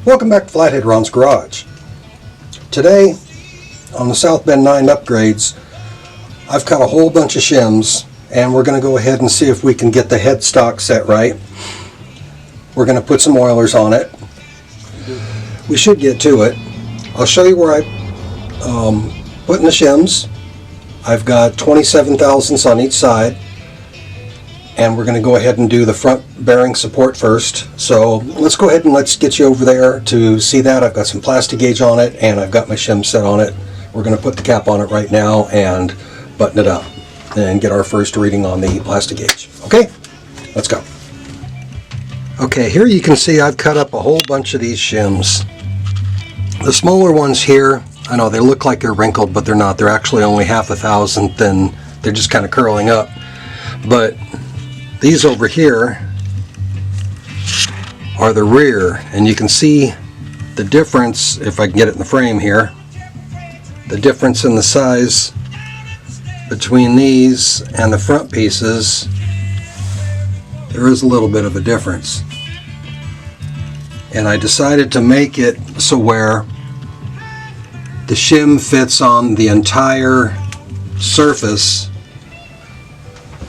Welcome back to Flathead Ron's Garage. Today, on the Southbend 9 upgrades, I've cut a whole bunch of shims, and we're going to go ahead and see if we can get the headstock set right. We're going to put some oilers on it. We should get to it. I'll show you where I put in the shims. I've got 27 thousandths on each side, and we're going to go ahead and do the front bearing support first. So let's go ahead and let's get you over there to see that. I've got some plastic gauge on it, and I've got my shim set on it. We're going to put the cap on it right now and button it up and get our first reading on the plastic gauge. Okay, let's go. Okay, here you can see I've cut up a whole bunch of these shims. The smaller ones here, I know they look like they're wrinkled, but they're not. They're actually only half a thousandth, and they're just kind of curling up. But these over here are the rear, and you can see the difference, if I can get it in the frame here, the difference in the size between these and the front pieces. There is a little bit of a difference, and I decided to make it so where the shim fits on the entire surface.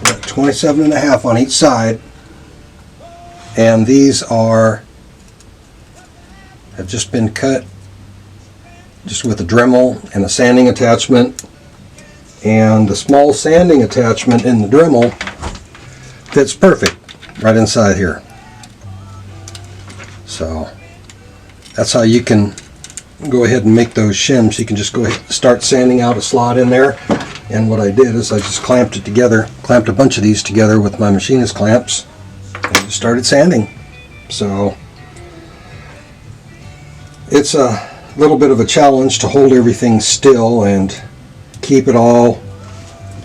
27.5 on each side, and these have just been cut just with a Dremel and a sanding attachment, and the small sanding attachment in the Dremel fits perfect right inside here. So that's how you can go ahead and make those shims. You can just go ahead and start sanding out a slot in there. And what I did is I just clamped it together, clamped a bunch of these together with my machinist clamps, and just started sanding. So it's a little bit of a challenge to hold everything still and keep it all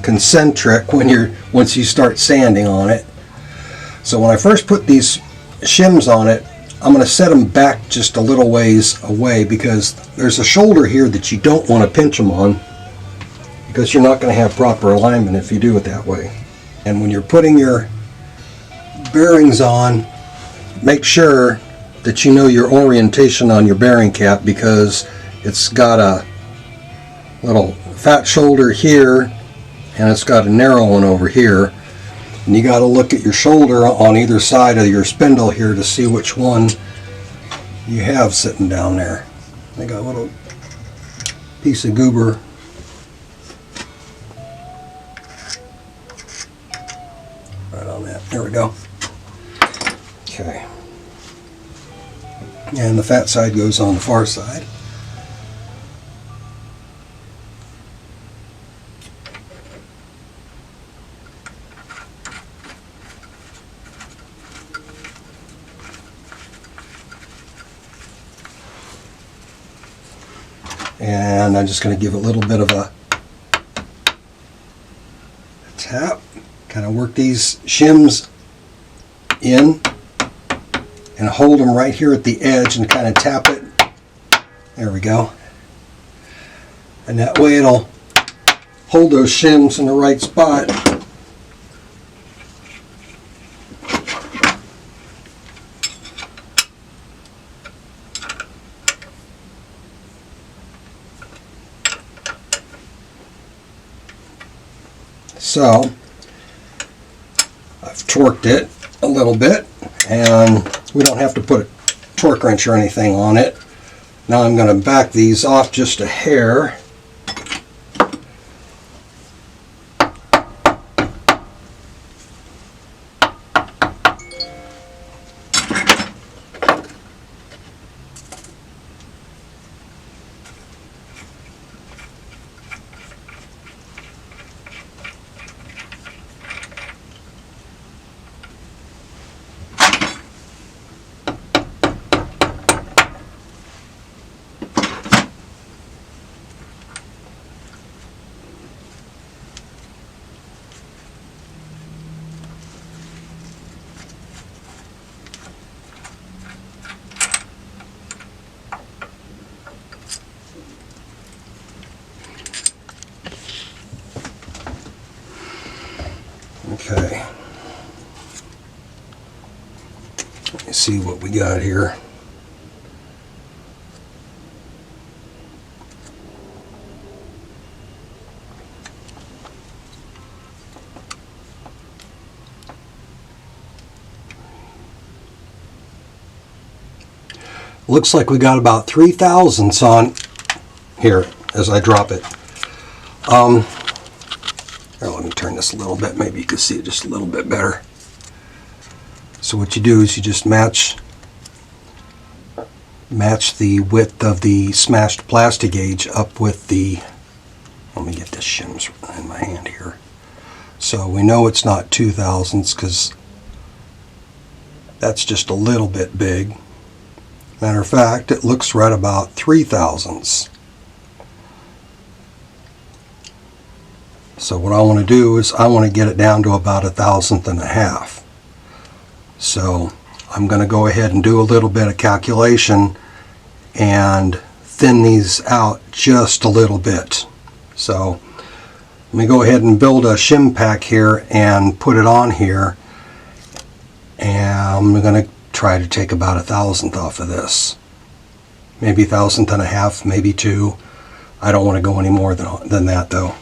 concentric once you start sanding on it. So when I first put these shims on it, I'm going to set them back just a little ways away, because there's a shoulder here that you don't want to pinch them on, because you're not going to have proper alignment if you do it that way. And when you're putting your bearings on, make sure that you know your orientation on your bearing cap, because it's got a little fat shoulder here and it's got a narrow one over here, and you got to look at your shoulder on either side of your spindle here to see which one you have sitting down there. I got a little piece of goober right on that. There we go. Okay. And the fat side goes on the far side. And I'm just going to give a little bit of a tap, kind of work these shims in and hold them right here at the edge and kind of tap it. There we go. And that way it'll hold those shims in the right spot. So I've torqued it a little bit, and we don't have to put a torque wrench or anything on it. Now I'm going to back these off just a hair. Okay. Let me see what we got here. Looks like we got about 3/1000 on here as I drop it. Here, let me turn this a little bit. Maybe you can see it just a little bit better. So what you do is you just match the width of the smashed plastic gauge up with the, let me get this shims in my hand here. So we know it's not 2/1000 because that's just a little bit big. Matter of fact, it looks right about 3/1000. So what I want to do is I want to get it down to about 1/1000. So I'm going to go ahead and do a little bit of calculation and thin these out just a little bit. So let me go ahead and build a shim pack here and put it on here, and I'm going to try to take about 1/1000 off of this. Maybe 1/1000, maybe 2. I don't want to go any more than that though.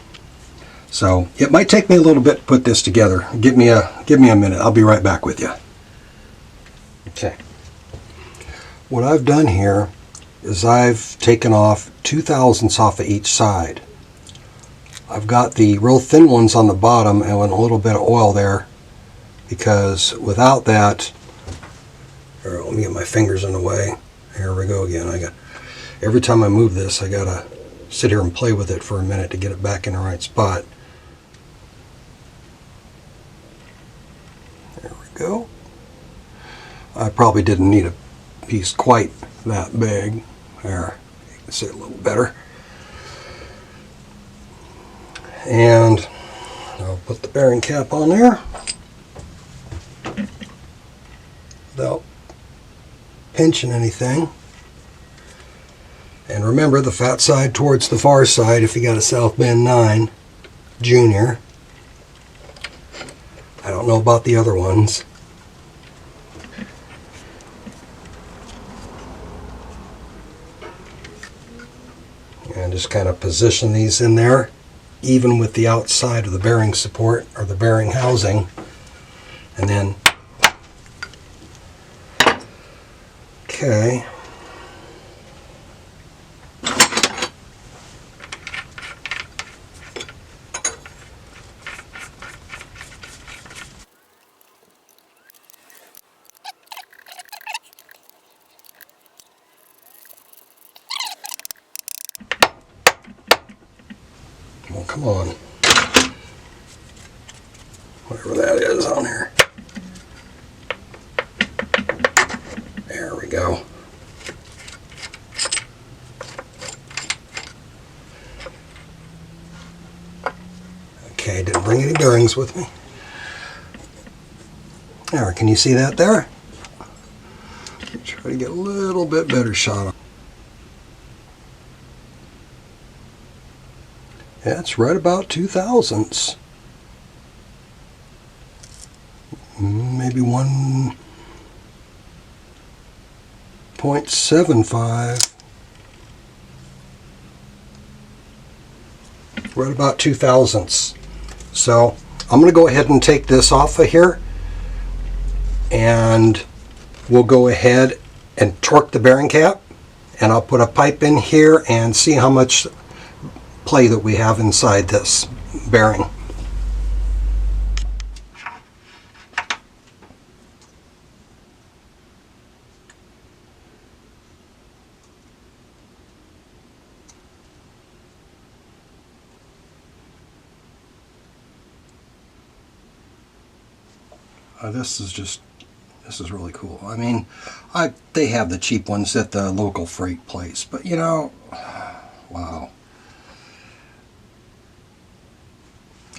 So it might take me a little bit to put this together. Give me a minute. I'll be right back with you. Okay. What I've done here is I've taken off 2/1000 off of each side. I've got the real thin ones on the bottom and with a little bit of oil there, because without that, here, let me get my fingers in the way. Here we go again. Every time I move this, I gotta sit here and play with it for a minute to get it back in the right spot. There we go. I probably didn't need a piece quite that big. There, you can see it a little better. And I'll put the bearing cap on there without pinching anything. And remember, the fat side towards the far side if you got a Southbend 9 Junior. I don't know about the other ones. And just kind of position these in there, even with the outside of the bearing support or the bearing housing. And then, okay. Well, come on. Whatever that is on here. There we go. Okay, didn't bring any bearings with me. There, can you see that there? Try to get a little bit better shot. That's right about 2/1000. Maybe 1.75. Right about 2/1000. So I'm going to go ahead and take this off of here, and we'll go ahead and torque the bearing cap, and I'll put a pipe in here and see how much play that we have inside this bearing. This is really cool. I mean, they have the cheap ones at the local freight place, but you know, wow.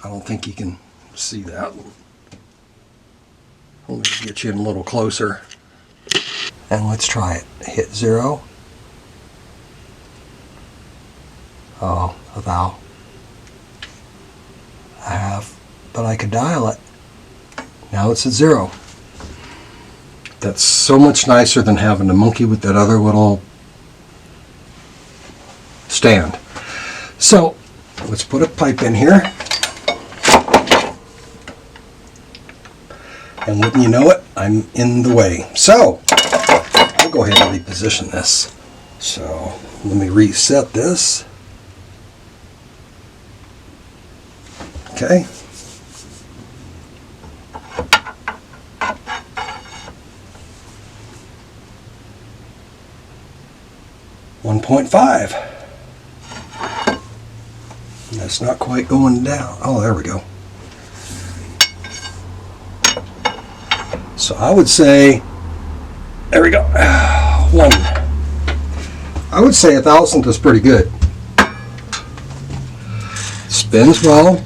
I don't think you can see that. Let me get you in a little closer. And let's try it. Hit 0. Oh, a thou. I have, but I could dial it. Now it's at 0. That's so much nicer than having to monkey with that other little stand. So let's put a pipe in here. And wouldn't you know it, I'm in the way. So I'll go ahead and reposition this. So let me reset this. Okay. .5. That's not quite going down. Oh, there we go. So I would say, there we go. 1. I would say 1,000th is pretty good. Spins well.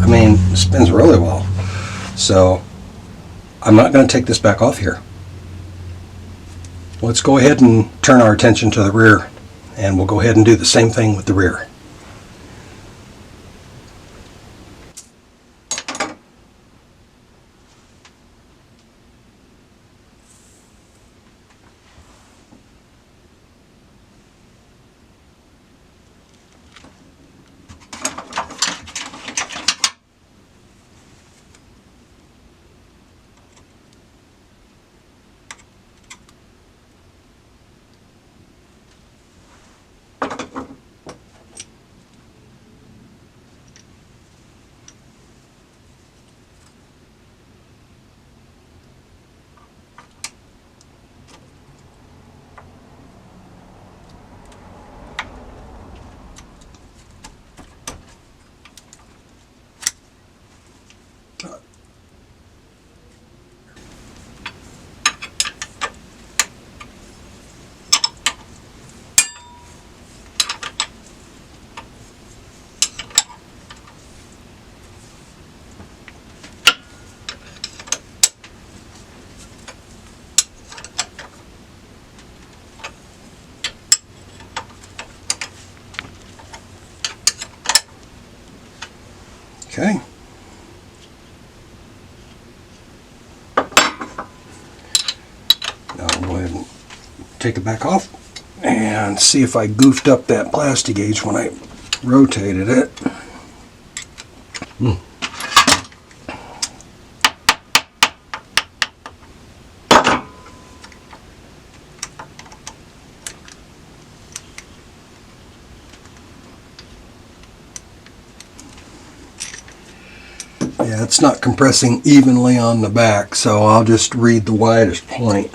I mean, spins really well. So I'm not going to take this back off here. Let's go ahead and turn our attention to the rear, and we'll go ahead and do the same thing with the rear. Okay. Now I'll go ahead and take it back off and see if I goofed up that plastic gauge when I rotated it. Yeah, it's not compressing evenly on the back, so I'll just read the widest point.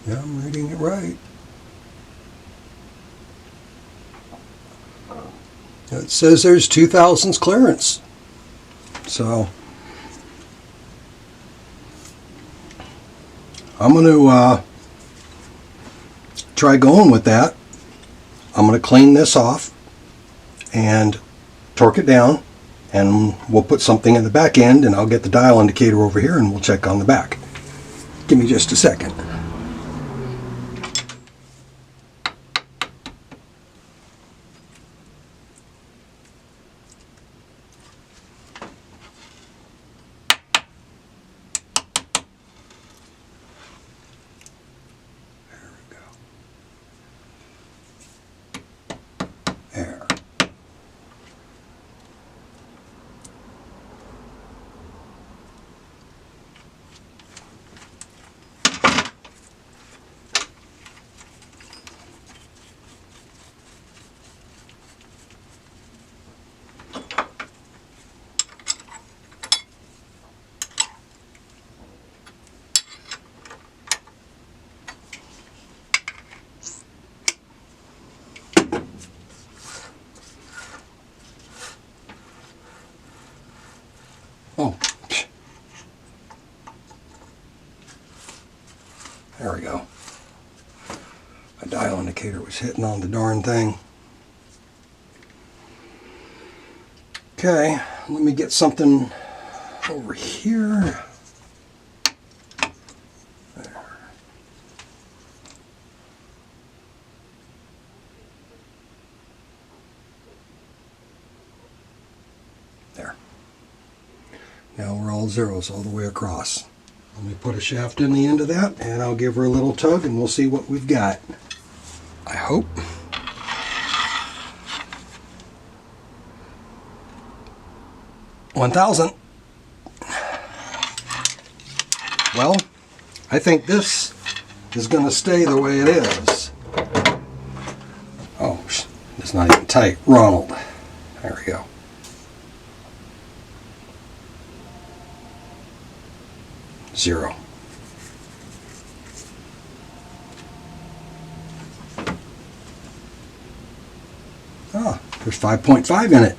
Yeah, I'm reading it right. It says there's 2,000 clearance. So I'm going to try going with that. I'm going to clean this off and torque it down, and we'll put something in the back end, and I'll get the dial indicator over here and we'll check on the back. Give me just a second. There. Oh, there we go. My dial indicator was hitting on the darn thing. Okay, let me get something over here. There. There. Now we're all zeros all the way across. Let me put a shaft in the end of that, and I'll give her a little tug, and we'll see what we've got. I hope. $1,000. Well, I think this is going to stay the way it is. Oh, it's not even tight. Ronald. There we go. Zero. Ah, there's 5.5 in it.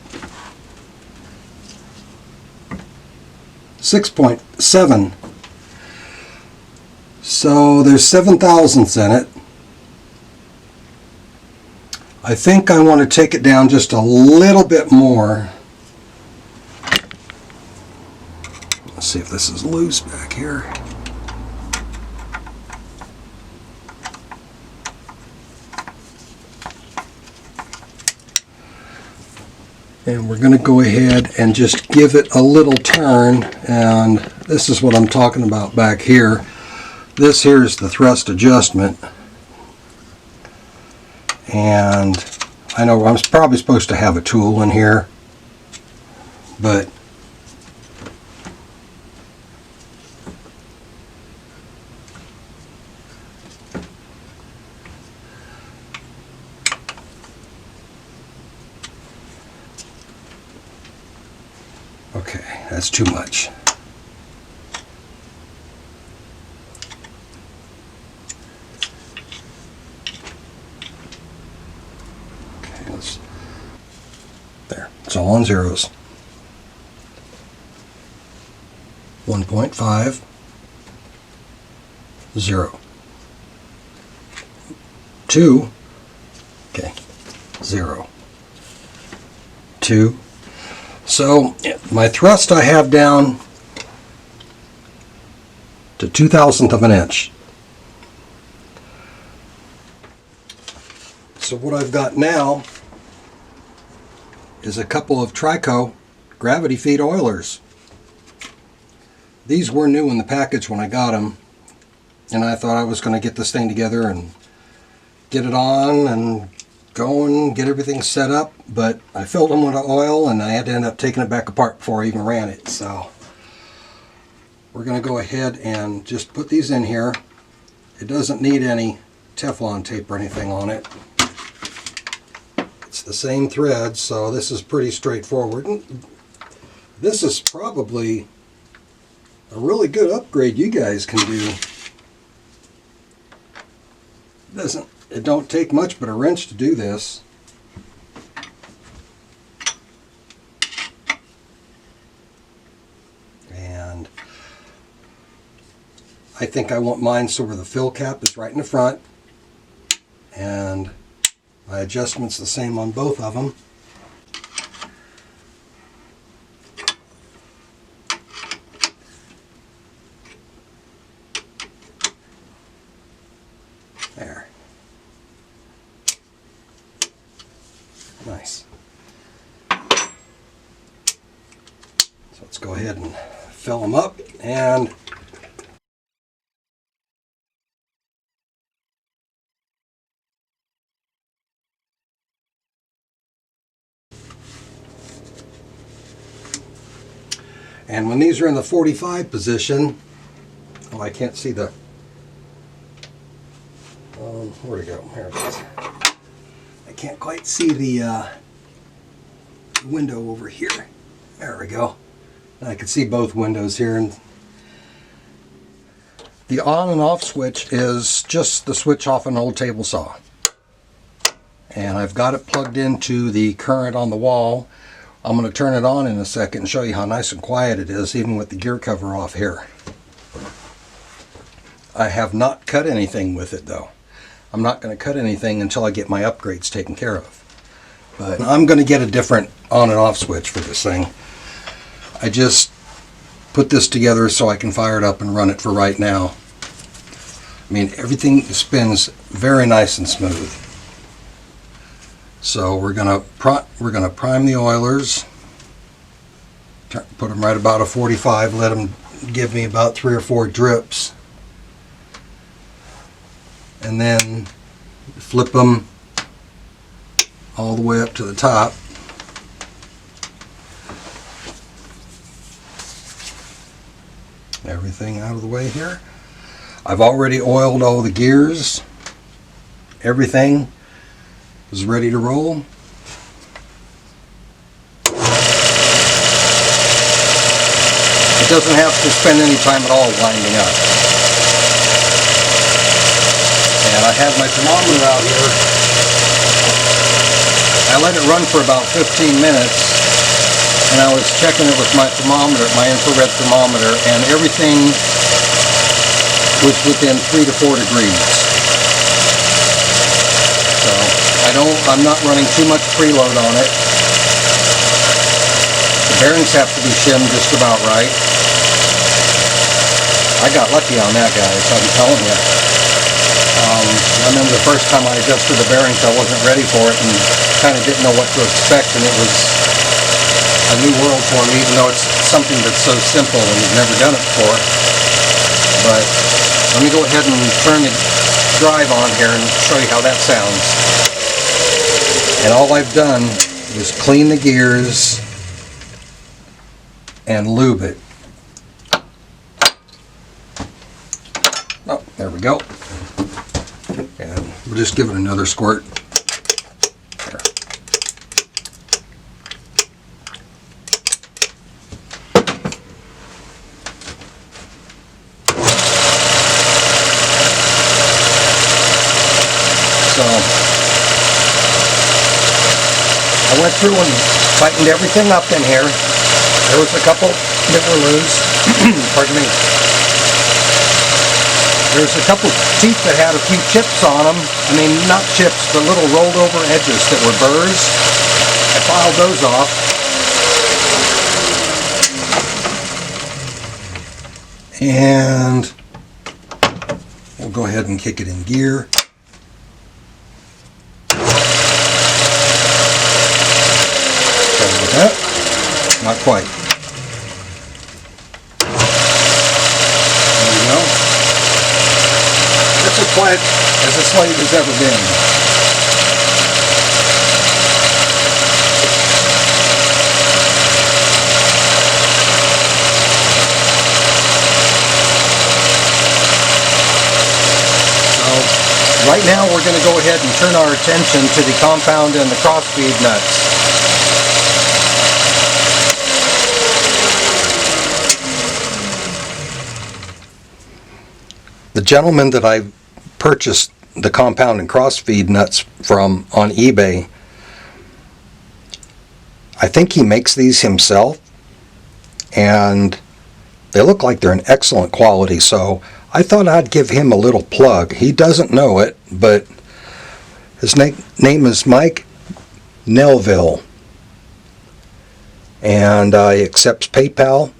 6.7. So there's 7 thousandths in it. I think I want to take it down just a little bit more. Let's see if this is loose back here. And we're going to go ahead and just give it a little turn, and this is what I'm talking about back here. This here is the thrust adjustment, and I know I'm probably supposed to have a tool in here, but okay, that's too much. Okay, there. It's all on zeros. 1.5, 0. 2, okay, 0. 2. So my thrust I have down to 2/1000th of an inch. So what I've got now is a couple of Trico gravity feed oilers. These were new in the package when I got them, and I thought I was going to get this thing together and get it on and going, get everything set up, but I filled them with oil and I had to end up taking it back apart before I even ran it. So we're going to go ahead and just put these in here. It doesn't need any Teflon tape or anything on it. It's the same thread, so this is pretty straightforward. This is probably a really good upgrade you guys can do. It don't take much but a wrench to do this. And I think I want mine so where the fill cap is right in the front. And my adjustment's the same on both of them. There. Nice. So let's go ahead and fill them up, and when these are in the 45 position, oh, I can't see the where'd it go? Here it is. I can't quite see the window over here. There we go. I can see both windows here, and the on and off switch is just the switch off an old table saw. And I've got it plugged into the current on the wall. I'm going to turn it on in a second and show you how nice and quiet it is, even with the gear cover off here. I have not cut anything with it though. I'm not going to cut anything until I get my upgrades taken care of. But I'm going to get a different on and off switch for this thing. I just put this together so I can fire it up and run it for right now. I mean, everything spins very nice and smooth. So we're gonna prime the oilers. Put them right about a 45. Let them give me about 3 or 4 drips. And then flip them all the way up to the top. Everything out of the way here. I've already oiled all the gears. Everything is ready to roll. It doesn't have to spend any time at all winding up. And I have my thermometer out here. I let it run for about 15 minutes. And I was checking it with my thermometer, my infrared thermometer, and everything was within 3 to 4 degrees. So I'm not running too much preload on it. The bearings have to be shimmed just about right. I got lucky on that, guys, I'm telling you. I remember the first time I adjusted the bearings, I wasn't ready for it and kind of didn't know what to expect, and it was a new world for me, even though it's something that's so simple and you've never done it before. But let me go ahead and turn the drive on here and show you how that sounds. And all I've done is clean the gears and lube it. Oh, there we go. And we'll just give it another squirt. There. So I went through and tightened everything up in here. There was a couple that were loose. Pardon me. There's a couple teeth that had a few chips on them. I mean, not chips, but little rolled over edges that were burrs. I filed those off. And we'll go ahead and kick it in gear. Sorry about that. Not quite. There we go. It's as quiet as a slave has ever been. So right now we're going to go ahead and turn our attention to the compound and the crossfeed nuts. The gentleman that I purchased the compound and crossfeed nuts from on eBay, I think he makes these himself, and they look like they're in excellent quality, so I thought I'd give him a little plug. He doesn't know it, but his name is Mike Nelville, and he accepts PayPal,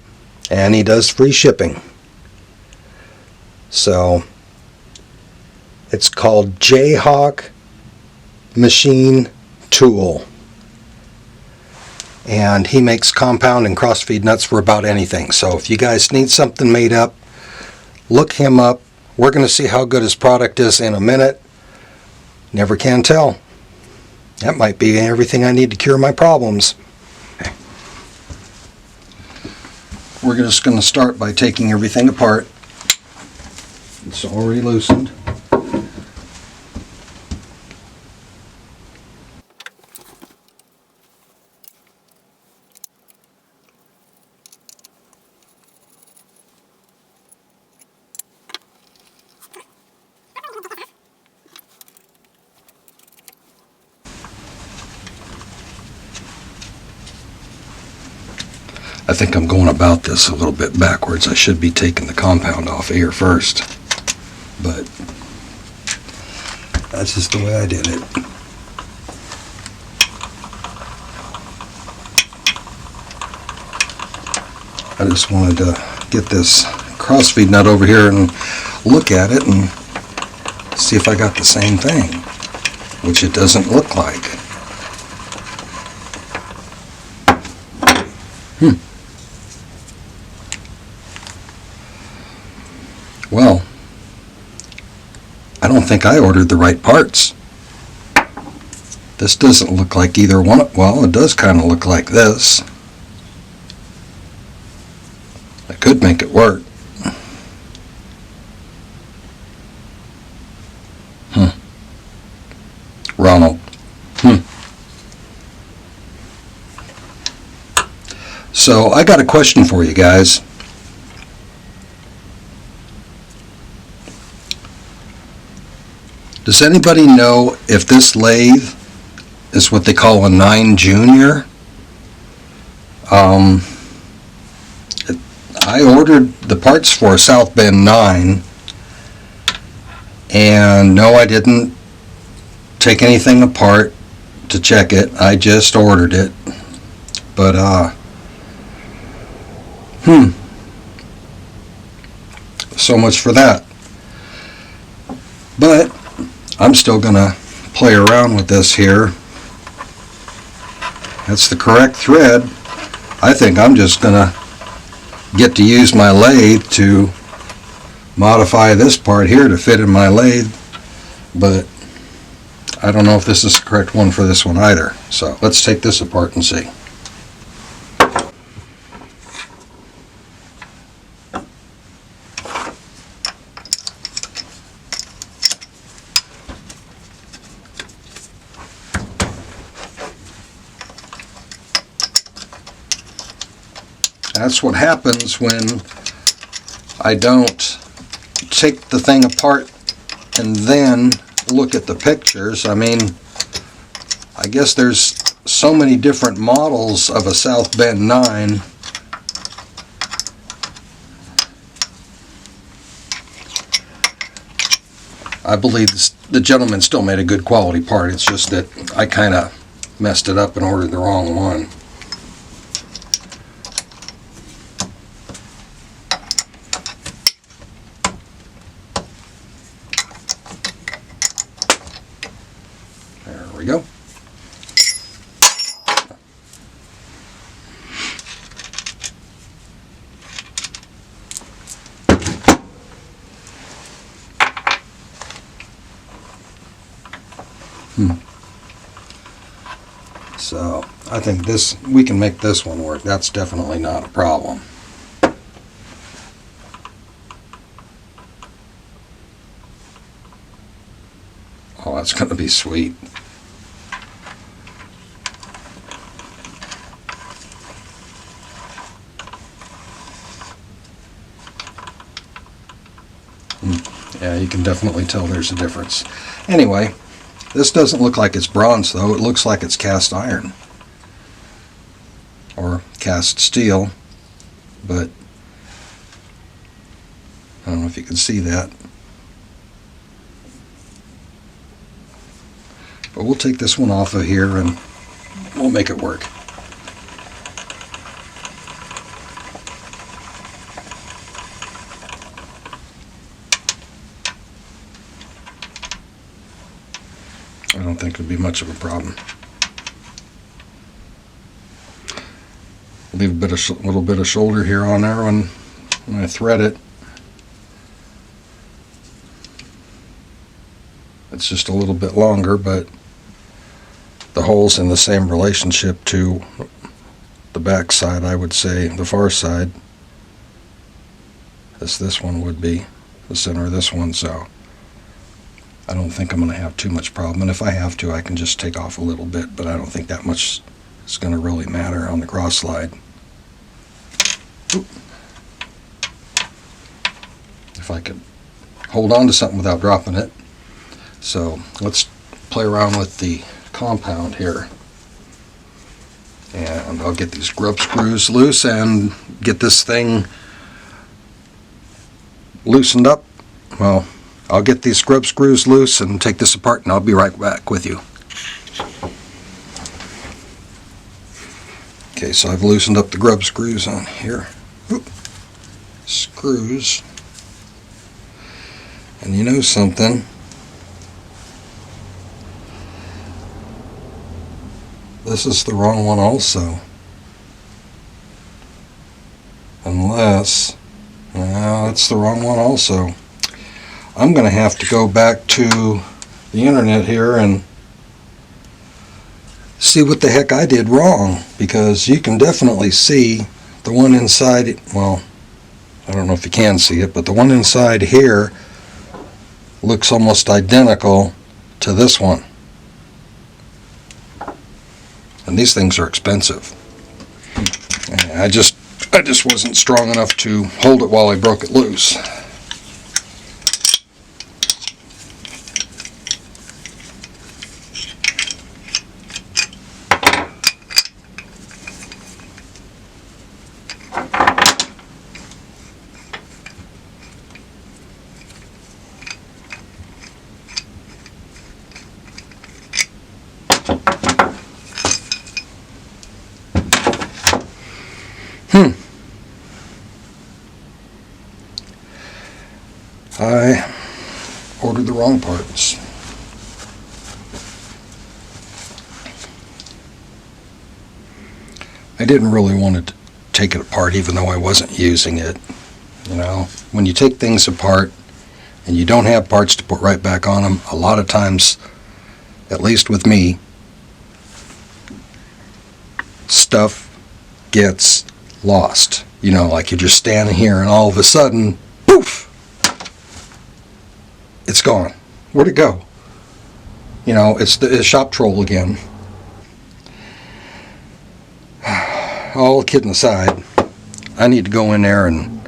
and he does free shipping. So it's called Jayhawk Machine Tool, and he makes compound and crossfeed nuts for about anything. So if you guys need something made up, look him up. We're going to see how good his product is in a minute. Never can tell. That might be everything I need to cure my problems. We're just going to start by taking everything apart. It's already loosened. I think I'm going about this a little bit backwards. I should be taking the compound off of here first, but that's just the way I did it. I just wanted to get this crossfeed nut over here and look at it and see if I got the same thing, which it doesn't look like. think I ordered the right parts. This doesn't look like either one. Well, it does kind of look like this. I could make it work. Ronald. So I got a question for you guys. Does anybody know if this lathe is what they call a 9 Junior? I ordered the parts for a Southbend 9, and no, I didn't take anything apart to check it. I just ordered it. But so much for that. But I'm still gonna play around with this here. That's the correct thread. I think I'm just gonna get to use my lathe to modify this part here to fit in my lathe, but I don't know if this is the correct one for this one either. So let's take this apart and see. That's what happens when I don't take the thing apart and then look at the pictures. I mean, I guess there's so many different models of a Southbend 9. I believe the gentleman still made a good quality part. It's just that I kind of messed it up and ordered the wrong one. There we go. So I think we can make this one work. That's definitely not a problem. Oh, that's going to be sweet. Yeah, you can definitely tell there's a difference. Anyway, this doesn't look like it's bronze, though. It looks like it's cast iron or cast steel, but I don't know if you can see that. But we'll take this one off of here and we'll make it work. I don't think it'll be much of a problem. Leave a little bit of shoulder here on there when I thread it. It's just a little bit longer, but the hole's in the same relationship to the back side, I would say, the far side, as this one would be, the center of this one, so I don't think I'm going to have too much problem. And if I have to, I can just take off a little bit, but I don't think that much is going to really matter on the cross slide. Oop. If I could hold on to something without dropping it. So let's play around with the compound here. And I'll get these grub screws loose and get this thing loosened up. Well, I'll get these scrub screws loose and take this apart, and I'll be right back with you. Okay, so I've loosened up the grub screws on here. Oop. Screws. And you know something? This is the wrong one also. Unless, no, it's the wrong one also. I'm going to have to go back to the internet here and see what the heck I did wrong, because you can definitely see the one inside, well, I don't know if you can see it, but the one inside here looks almost identical to this one. And these things are expensive. I just wasn't strong enough to hold it while I broke it loose. I ordered the wrong parts. I didn't really want to take it apart even though I wasn't using it. You know, when you take things apart and you don't have parts to put right back on them, a lot of times, at least with me, stuff gets lost. You know, like you're just standing here and all of a sudden, poof! It's gone. Where'd it go? You know, it's the shop troll again. All kidding aside, I need to go in there and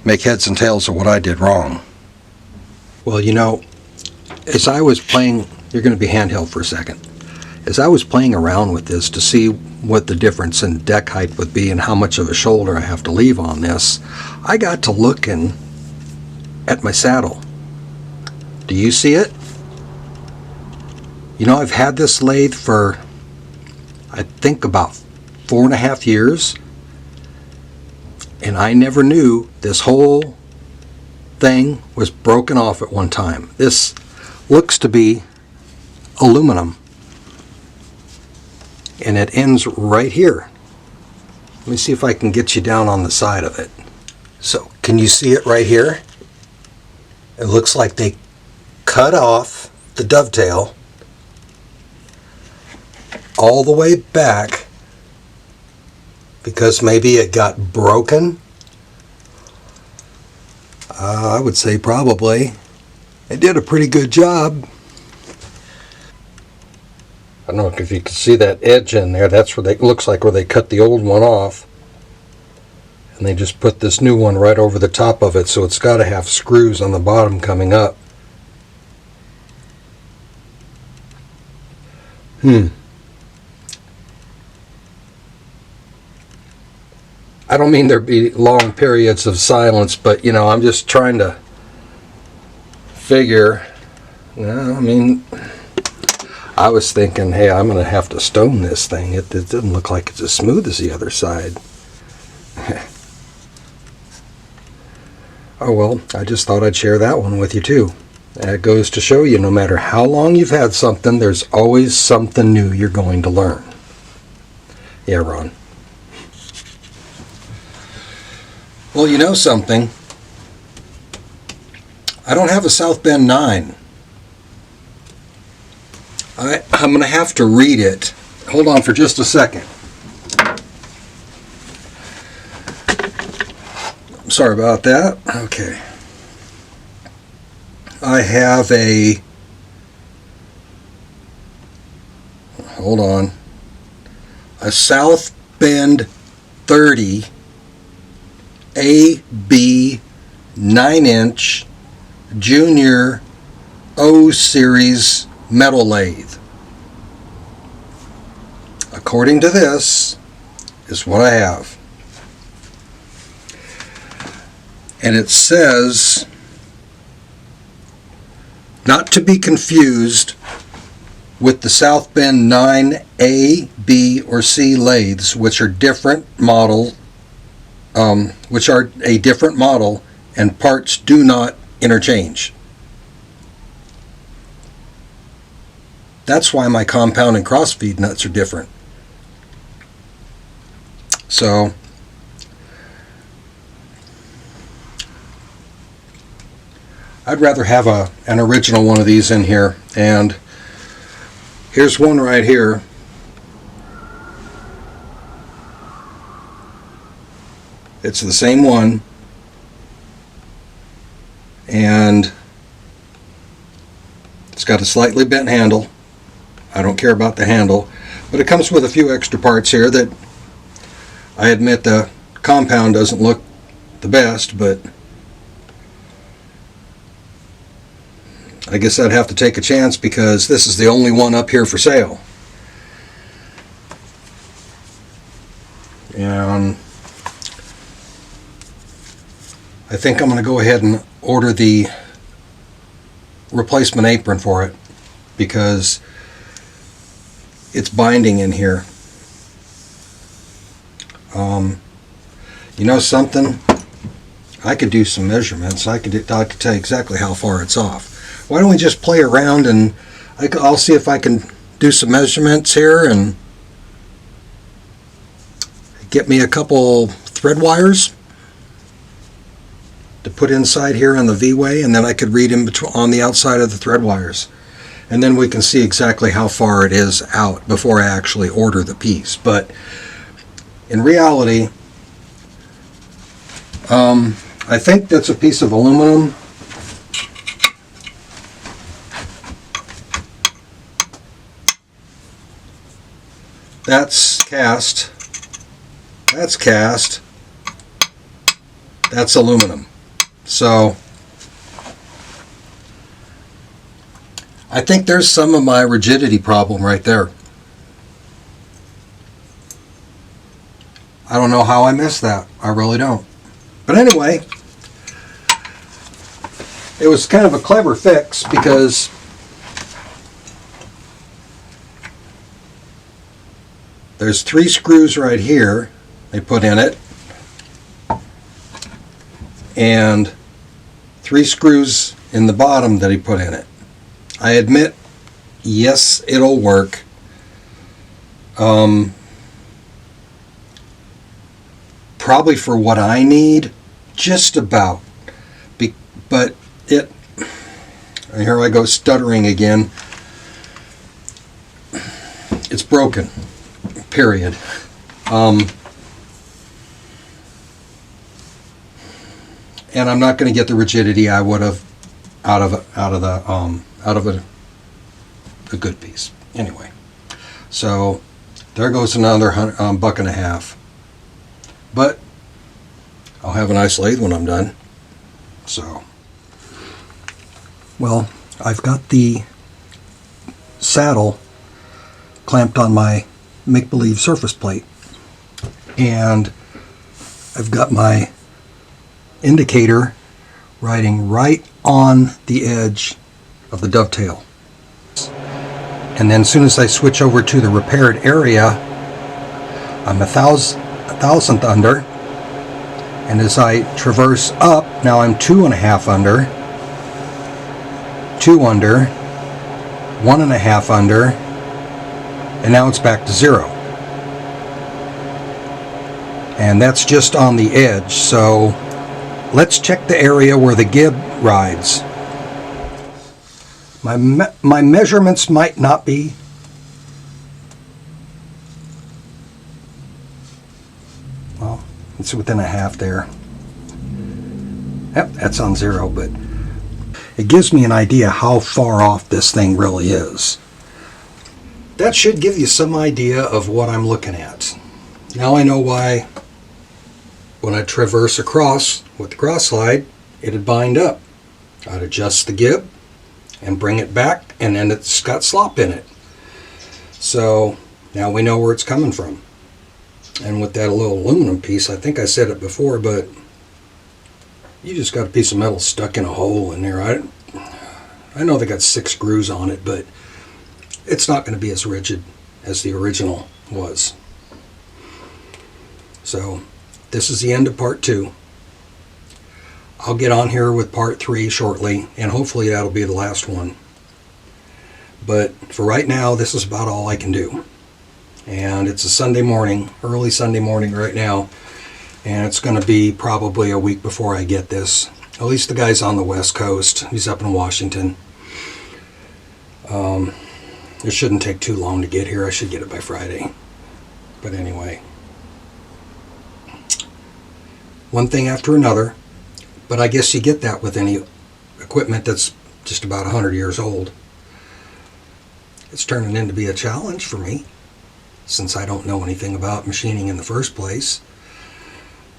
make heads and tails of what I did wrong. Well, you know, as I was playing, you're going to be handheld for a second. As I was playing around with this to see what the difference in deck height would be and how much of a shoulder I have to leave on this, I got to looking at my saddle. Do you see it? You know, I've had this lathe for, I think, about 4.5 years, and I never knew this whole thing was broken off at one time. This looks to be aluminum, and it ends right here. Let me see if I can get you down on the side of it. So, can you see it right here? It looks like they cut off the dovetail all the way back because maybe it got broken. I would say probably. They did a pretty good job. I don't know if you can see that edge in there. That's where it looks like where they cut the old one off. And they just put this new one right over the top of it, so it's got to have screws on the bottom coming up. I don't mean there be long periods of silence, but you know, I'm just trying to figure. I mean, I was thinking, hey, I'm going to have to stone this thing. It doesn't look like it's as smooth as the other side. Oh well, I just thought I'd share that one with you too. That goes to show you, no matter how long you've had something, there's always something new you're going to learn. Yeah, Ron. Well, you know something? I don't have a Southbend 9. I'm going to have to read it. Hold on for just a second. Sorry about that. Okay. I have a, hold on, a Southbend 30 AB 9-inch Junior O Series metal lathe. According to this, is what I have. And it says, not to be confused with the Southbend 9A, B, or C lathes, which are different model, which are a different model, and parts do not interchange. That's why my compound and crossfeed nuts are different. So, I'd rather have an original one of these in here. And here's one right here. It's the same one, and it's got a slightly bent handle. I don't care about the handle, but it comes with a few extra parts here that I admit the compound doesn't look the best, but I guess I'd have to take a chance because this is the only one up here for sale. And I think I'm going to go ahead and order the replacement apron for it because it's binding in here. You know something? I could do some measurements. I could tell you exactly how far it's off. Why don't we just play around and I'll see if I can do some measurements here and get me a couple thread wires to put inside here on the V-way, and then I could read in between on the outside of the thread wires, and then we can see exactly how far it is out before I actually order the piece. But in reality, I think that's a piece of aluminum. That's cast. That's cast. That's aluminum. So I think there's some of my rigidity problem right there. I don't know how I missed that. I really don't. But anyway, it was kind of a clever fix because there's 3 screws right here they put in it, and 3 screws in the bottom that he put in it. I admit, yes, it'll work. Probably for what I need, just about. But it, and here I go stuttering again. It's broken, period. And I'm not going to get the rigidity I would have out of a good piece. Anyway, so there goes another $1.50. But I'll have a nice lathe when I'm done. So, well, I've got the saddle clamped on my make-believe surface plate, and I've got my indicator riding right on the edge of the dovetail. And then as soon as I switch over to the repaired area, I'm a thousandth under, and as I traverse up, now I'm 2.5 under, 2 under, 1.5 under, and now it's back to 0. And that's just on the edge. So let's check the area where the gib rides. My measurements might not be well, it's within a half there. Yep, that's on 0, but it gives me an idea how far off this thing really is. That should give you some idea of what I'm looking at. Now I know why when I traverse across with the cross slide, it'd bind up. I'd adjust the gib and bring it back, and then it's got slop in it. So now we know where it's coming from. And with that little aluminum piece, I think I said it before, but you just got a piece of metal stuck in a hole in there. I know they got 6 screws on it, but it's not going to be as rigid as the original was. So this is the end of part 2. I'll get on here with part 3 shortly, and hopefully that'll be the last one. But for right now, this is about all I can do. And it's a Sunday morning, early Sunday morning right now, and it's going to be probably a week before I get this At least the guy's on the West Coast. He's up in Washington. It shouldn't take too long to get here. I should get it by Friday. But anyway, one thing after another. But I guess you get that with any equipment that's just about 100 years old. It's turning into be a challenge for me, since I don't know anything about machining in the first place.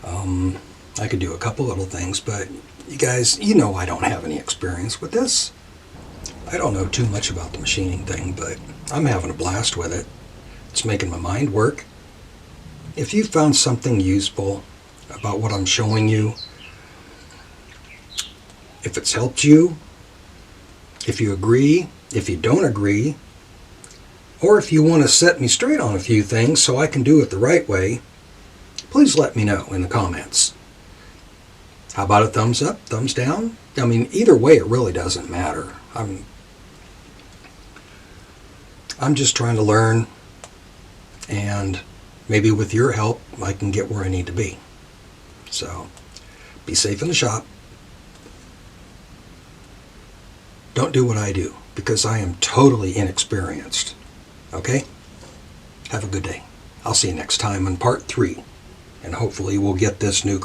I could do a couple little things, but you guys, you know I don't have any experience with this. I don't know too much about the machining thing, but I'm having a blast with it. It's making my mind work. If you found something useful about what I'm showing you, if it's helped you, if you agree, if you don't agree, or if you want to set me straight on a few things so I can do it the right way, please let me know in the comments. How about a thumbs up, thumbs down? I mean, either way, it really doesn't matter. I'm just trying to learn, and maybe with your help, I can get where I need to be. So, be safe in the shop. Don't do what I do, because I am totally inexperienced. Okay? Have a good day. I'll see you next time on part 3. And hopefully we'll get this new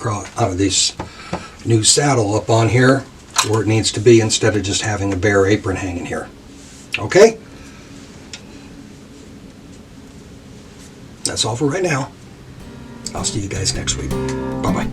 saddle up on here where it needs to be, instead of just having a bare apron hanging here. Okay? That's all for right now. I'll see you guys next week. Bye-bye.